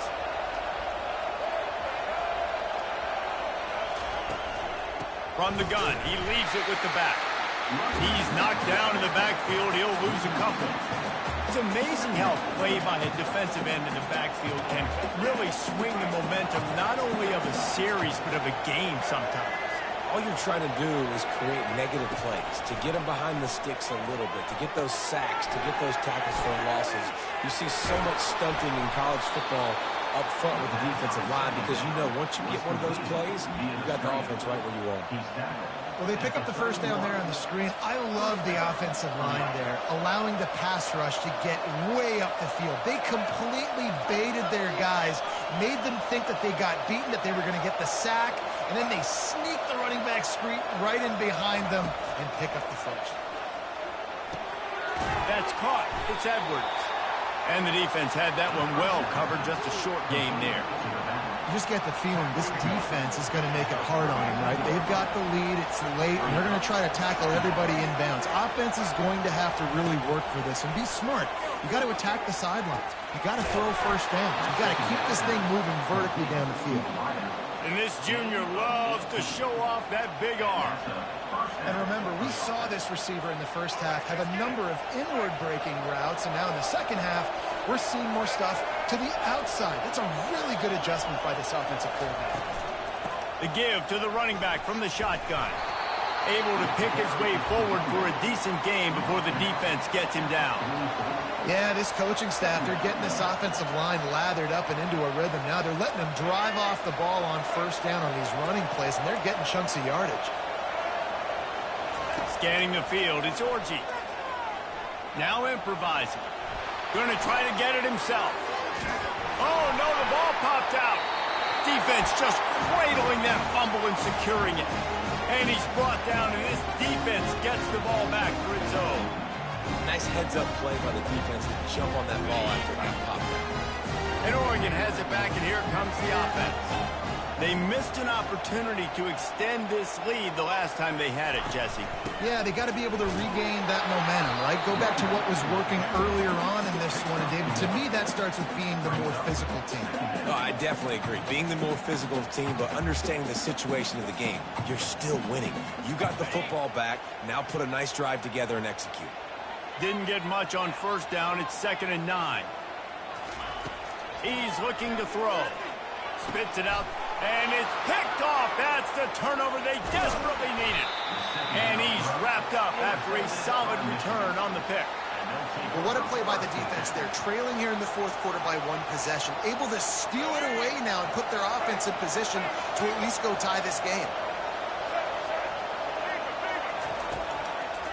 From the gun, he leaves it with the back. He's knocked down in the backfield. He'll lose a couple. It's amazing how play by a defensive end in the backfield can really swing the momentum not only of a series but of a game sometimes. All you're trying to do is create negative plays, to get them behind the sticks a little bit, to get those sacks, to get those tackles for losses. You see so much stunting in college football up front with the defensive line because you know once you get one of those plays, you got the offense right where you want. Well, they pick up the first down there on the screen. I love the offensive line there, allowing the pass rush to get way up the field. They completely baited their guys, made them think that they got beaten, that they were going to get the sack, and then they sneak the running back screen right in behind them and pick up the first. That's caught. It's Edwards. And the defense had that one well covered, just a short game there. You just get the feeling this defense is going to make it hard on them, right? They've got the lead, it's late, and they're going to try to tackle everybody inbounds. Offense is going to have to really work for this and be smart. You got to attack the sidelines. You got to throw first downs. You got to keep this thing moving vertically down the field. And this junior loves to show off that big arm. And remember, we saw this receiver in the first half have a number of inward-breaking routes, and now in the second half, we're seeing more stuff to the outside. That's a really good adjustment by this offensive quarterback. The give to the running back from the shotgun. Able to pick his way forward for a decent game before the defense gets him down. Yeah, this coaching staff, they're getting this offensive line lathered up and into a rhythm now. They're letting them drive off the ball on first down on these running plays, and they're getting chunks of yardage. Scanning the field, it's Orji. Now improvising. Going to try to get it himself. Oh, no, the ball popped out. Defense just cradling that fumble and securing it. And he's brought down, and this defense gets the ball back for its own. Nice heads-up play by the defense to jump on that ball after it got popped out. And Oregon has it back, and here comes the offense. They missed an opportunity to extend this lead the last time they had it, Jesse. Yeah, they got to be able to regain that momentum, right? Go back to what was working earlier on in this one. And David, to me, that starts with being the more physical team. Oh, I definitely agree. Being the more physical team, but understanding the situation of the game. You're still winning. You got the football back. Now put a nice drive together and execute. Didn't get much on first down. It's 2nd and 9. He's looking to throw. Spits it out, and it's picked off. That's the turnover they desperately needed. And he's wrapped up after a solid return on the pick. Well, what a play by the defense there. Trailing here in the fourth quarter by 1 possession. Able to steal it away now and put their offense in position to at least go tie this game.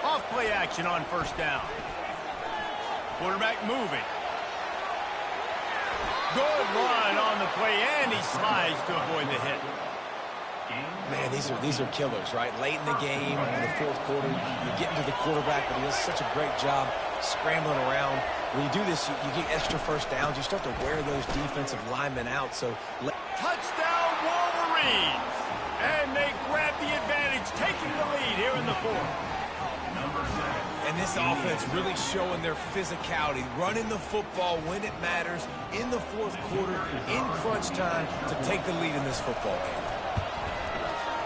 Off play action on first down. Quarterback moving. Good run on the play, and he slides to avoid the hit. Man, these are killers, right? Late in the game, in the fourth quarter, you're getting to the quarterback, but he does such a great job scrambling around. When you do this, you get extra first downs. You start to wear those defensive linemen out. So touchdown, Wolverines! And they grab the advantage, taking the lead here in the fourth. And this offense really showing their physicality, running the football when it matters, in the fourth quarter, in crunch time, to take the lead in this football game.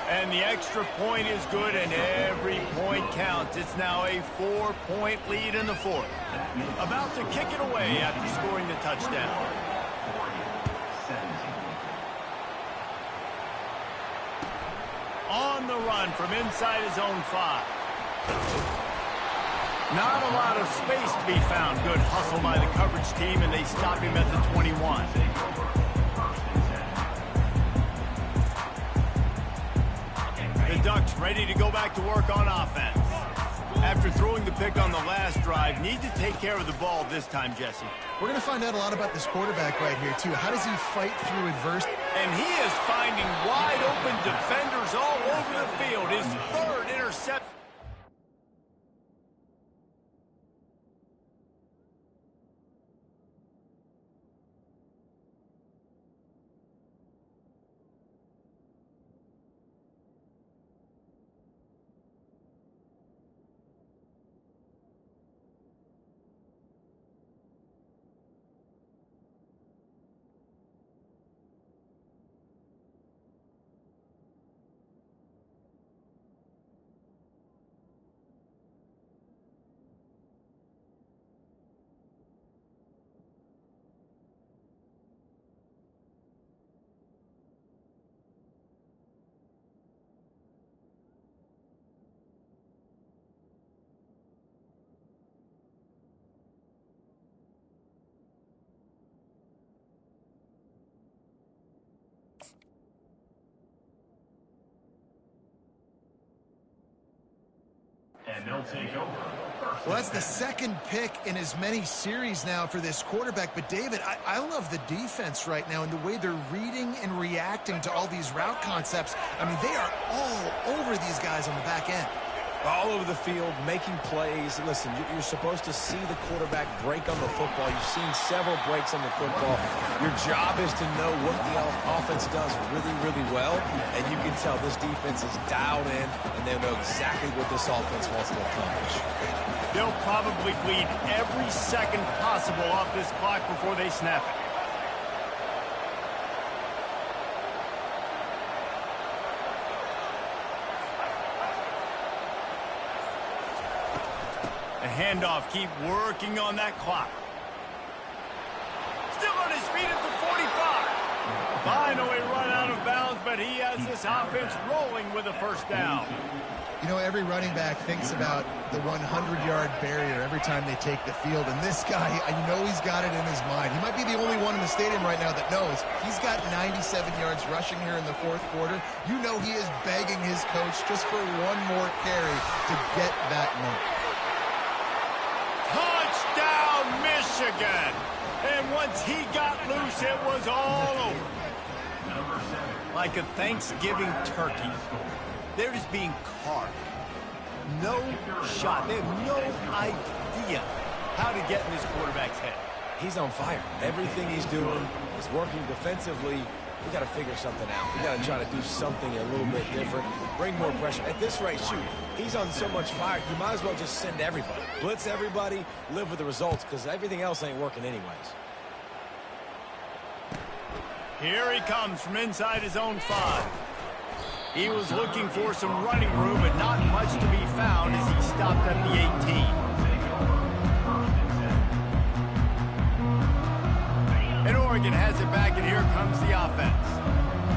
And the extra point is good, and every point counts. It's now a 4-point lead in the fourth. About to kick it away after scoring the touchdown. On the run from inside his own 5. Not a lot of space to be found. Good hustle by the coverage team, and they stop him at the 21. The Ducks ready to go back to work on offense. After throwing the pick on the last drive, need to take care of the ball this time, Jesse. We're going to find out a lot about this quarterback right here, too. How does he fight through adversity? And he is finding wide-open defenders all over the field. His 3rd interception. And they'll take over. Well, that's the 2nd pick in as many series now for this quarterback. But, David, I love the defense right now and the way they're reading and reacting to all these route concepts. I mean, they are all over these guys on the back end. All over the field, making plays. Listen, you're supposed to see the quarterback break on the football. You've seen several breaks on the football. Your job is to know what the offense does really, really well. And you can tell this defense is dialed in, and they know exactly what this offense wants to accomplish. They'll probably bleed every second possible off this clock before they snap it. The handoff, keep working on that clock. Still on his feet at the 45. Finally run out of bounds, but he has this offense rolling with a first down. You know, every running back thinks about the 100-yard barrier every time they take the field. And this guy, you know he's got it in his mind. He might be the only one in the stadium right now that knows he's got 97 yards rushing here in the fourth quarter. You know he is begging his coach just for one more carry to get that moment. Touchdown, Michigan! And once he got loose, it was all over. Like a Thanksgiving turkey. They're just being carved. No shot. They have no idea how to get in this quarterback's head. He's on fire. Everything he's doing is working defensively. We got to figure something out. We got to try to do something a little bit different, bring more pressure. At this rate, shoot, he's on so much fire, you might as well just send everybody. Blitz everybody, live with the results, because everything else ain't working anyways. Here he comes from inside his own 5. He was looking for some running room, but not much to be found as he stopped at the 18. And Oregon has it back, and here comes the offense.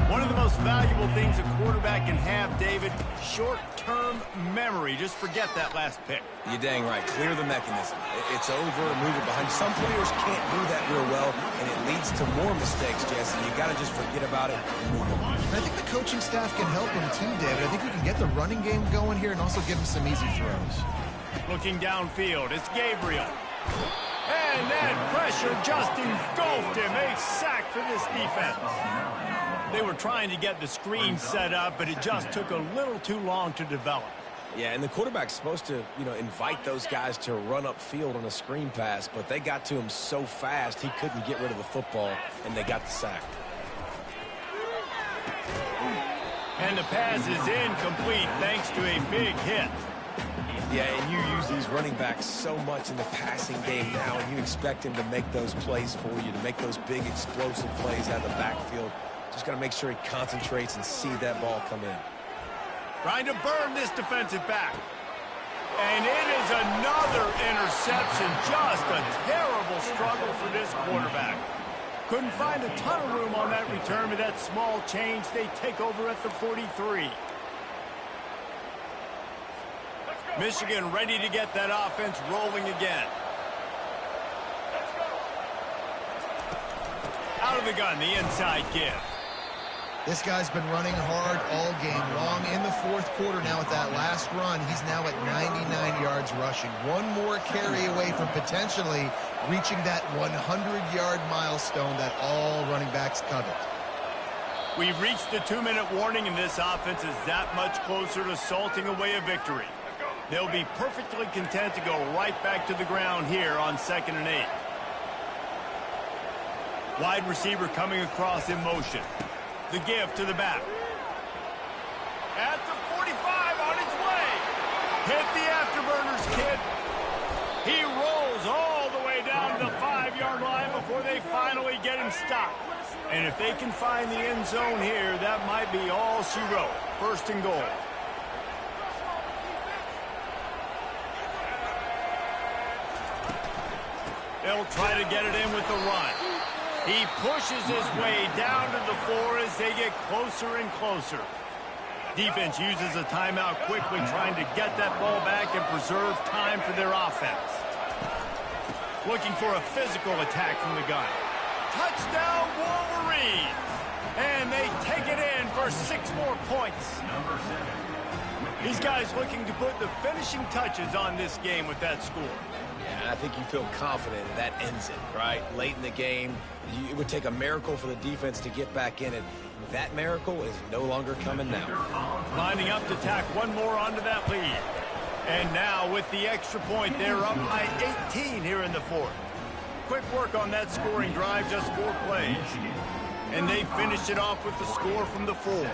One of the most valuable things a quarterback can have, David, short-term memory. Just forget that last pick. You're dang right. Clear the mechanism. It's over and move it behind you. Some players can't do that real well, and it leads to more mistakes, Jesse. You got to just forget about it and move on. I think the coaching staff can help him too, David. I think we can get the running game going here and also give him some easy throws. Looking downfield, it's Gabriel. And that pressure just engulfed him. A sack for this defense. They were trying to get the screen set up, but it just took a little too long to develop. Yeah, and the quarterback's supposed to, invite those guys to run upfield on a screen pass, but they got to him so fast he couldn't get rid of the football, and they got the sack. And the pass is incomplete thanks to a big hit. Yeah, and you use these running backs so much in the passing game now, and you expect him to make those plays for you, to make those big explosive plays out of the backfield. Just got to make sure he concentrates and see that ball come in. Trying to burn this defensive back. And it is another interception. Just a terrible struggle for this quarterback. Couldn't find a ton of room on that return with that small change. They take over at the 43. Michigan ready to get that offense rolling again. Out of the gun, the inside give. This guy's been running hard all game long. In the fourth quarter now with that last run, he's now at 99 yards rushing. One more carry away from potentially reaching that 100-yard milestone that all running backs covet. We've reached the 2-minute warning, and this offense is that much closer to salting away a victory. They'll be perfectly content to go right back to the ground here on 2nd and 8. Wide receiver coming across in motion. The give to the back. At the 45 on his way. Hit the afterburners, kid. He rolls all the way down to the 5-yard line before they finally get him stopped. And if they can find the end zone here, that might be all she wrote. 1st and goal. They'll try to get it in with the run. He pushes his way down to the floor as they get closer and closer. Defense uses a timeout quickly, trying to get that ball back and preserve time for their offense. Looking for a physical attack from the gun. Touchdown, Wolverines! And they take it in for 6 more points. These guys looking to put the finishing touches on this game with that score. I think you feel confident that ends it, right? Late in the game, it would take a miracle for the defense to get back in it. That miracle is no longer coming now. Lining up to tack one more onto that lead. And now with the extra point, they're up by 18 here in the 4th. Quick work on that scoring drive, just 4 plays. And they finished it off with the score from the 4.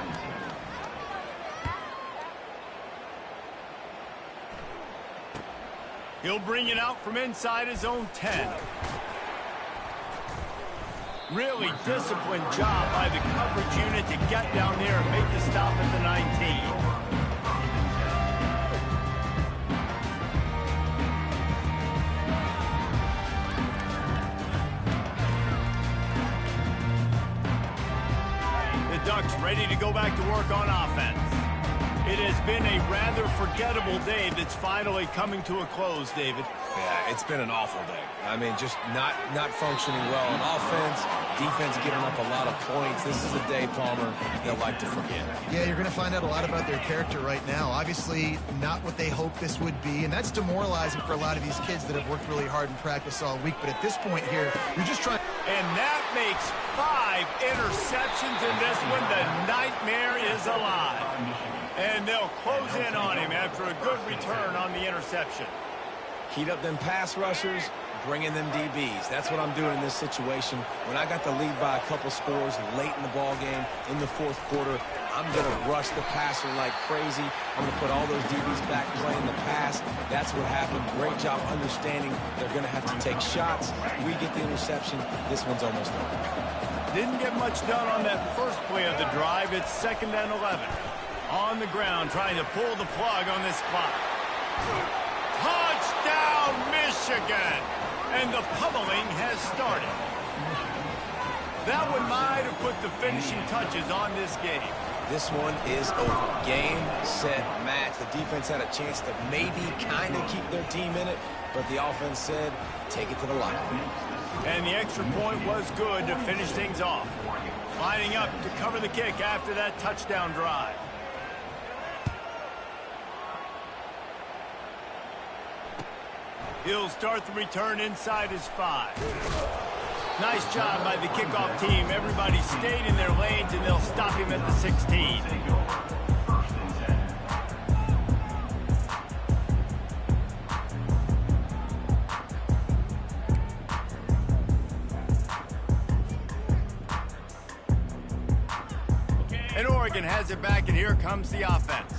He'll bring it out from inside his own 10. Really disciplined job by the coverage unit to get down there and make the stop at the 19. The Ducks ready to go back to work on offense. It has been a rather forgettable day that's finally coming to a close, David. Yeah, it's been an awful day. I mean, just not functioning well on offense, defense giving up a lot of points. This is a day, Palmer, they'll like to forget. Yeah, you're going to find out a lot about their character right now. Obviously, not what they hoped this would be, and that's demoralizing for a lot of these kids that have worked really hard in practice all week. But at this point here, you're just trying... And that makes 5 interceptions in this one. The nightmare is alive. And they'll close in on him after a good return on the interception. Heat up them pass rushers, bring in them DBs. That's what I'm doing in this situation. When I got the lead by a couple scores late in the ball game, in the fourth quarter, I'm going to rush the passer like crazy. I'm going to put all those DBs back playing the pass. That's what happened. Great job understanding they're going to have to take shots. We get the interception. This one's almost over. Didn't get much done on that first play of the drive. It's 2nd and 11. On the ground, trying to pull the plug on this clock. Touchdown, Michigan! And the pummeling has started. That one might have put the finishing touches on this game. This one is over. Game, set, match. The defense had a chance to maybe kind of keep their team in it, but the offense said, take it to the locker room. And the extra point was good to finish things off. Lining up to cover the kick after that touchdown drive. He'll start the return inside his 5. Nice job by the kickoff team. Everybody stayed in their lanes, and they'll stop him at the 16. And Oregon has it back, and here comes the offense.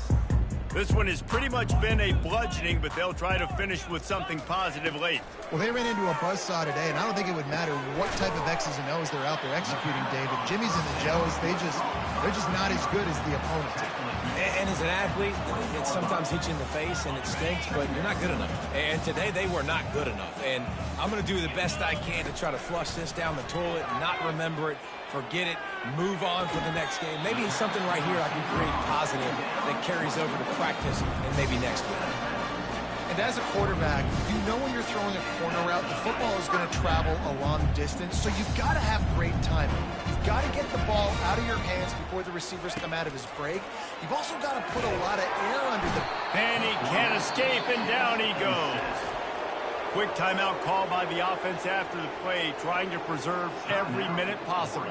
This one has pretty much been a bludgeoning, but they'll try to finish with something positive late. Well, they ran into a buzzsaw today, and I don't think it would matter what type of X's and O's they're out there executing, David. Jimmy's and the Joes, they're just not as good as the opponent. And as an athlete, it sometimes hits you in the face and it stinks, but you're not good enough. And today they were not good enough. And I'm going to do the best I can to try to flush this down the toilet, not remember it, forget it, move on for the next game. Maybe something right here I can create positive that carries over to practice and maybe next week. And as a quarterback, you know when you're throwing a corner route, the football is going to travel a long distance, so you've got to have great timing. You've got to get the ball out of your hands before the receivers come out of his break. You've also got to put a lot of air under the... And he can't escape, and down he goes. Quick timeout call by the offense after the play, trying to preserve every minute possible.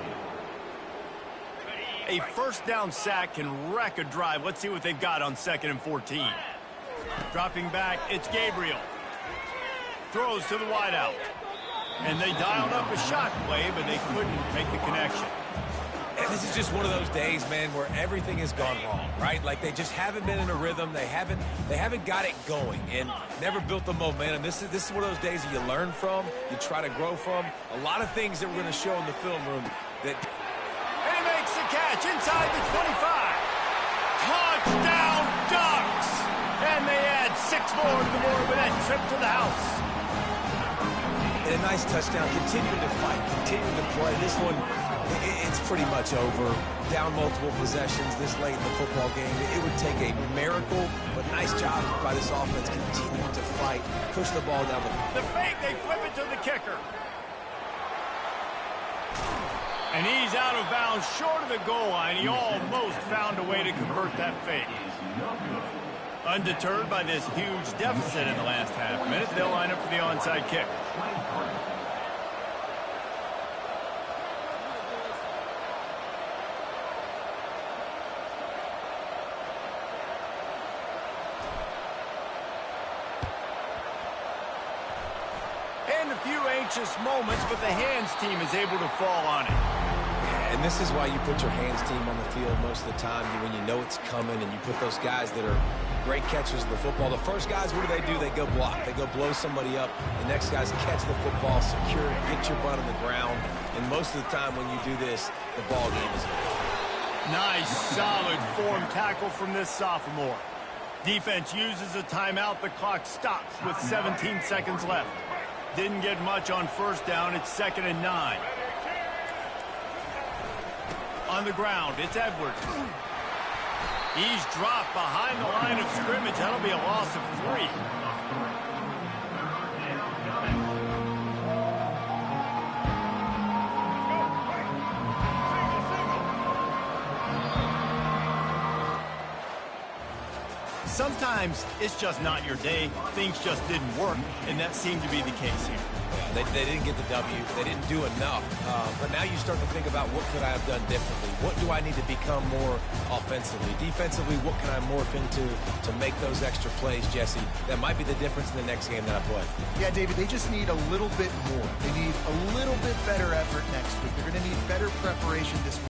A first down sack can wreck a drive. Let's see what they've got on 2nd and 14. Dropping back, it's Gabriel. Throws to the wideout. And they dialed up a shot play, but they couldn't make the connection. And this is just one of those days, man, where everything has gone wrong, right? Like they just haven't been in a rhythm. They haven't got it going and never built the momentum. This is one of those days that you learn from, you try to grow from. A lot of things that we're going to show in the film room that... And he makes the catch inside the 25. Touchdown Ducks! And they add 6 more to the board with that trip to the house. And a nice touchdown, continuing to fight, continuing to play. This one, it's pretty much over. Down multiple possessions this late in the football game. It would take a miracle, but nice job by this offense continuing to fight, push the ball down the fake, they flip it to the kicker. And he's out of bounds short of the goal line. He almost found a way to convert that fake. Undeterred by this huge deficit in the last half minute, they'll line up for the onside kick. And a few anxious moments, but the hands team is able to fall on it. And this is why you put your hands team on the field most of the time, when you know it's coming, and you put those guys that are great catchers of the football. The first guys, what do? They go block. They go blow somebody up. The next guys catch the football, secure it, get your butt on the ground. And most of the time when you do this, the ball game is over. Nice, solid form tackle from this sophomore. Defense uses a timeout. The clock stops with 17 seconds left. Didn't get much on first down. It's 2nd and 9. On the ground, it's Edwards. He's dropped behind the line of scrimmage. That'll be a loss of 3. Sometimes it's just not your day. Things just didn't work, and that seemed to be the case here. Yeah, they didn't get the W. They didn't do enough. But now you start to think about what could I have done differently? What do I need to become more offensively? Defensively, what can I morph into to make those extra plays, Jesse? That might be the difference in the next game that I play. Yeah, David, they just need a little bit more. They need a little bit better effort next week. They're going to need better preparation this week.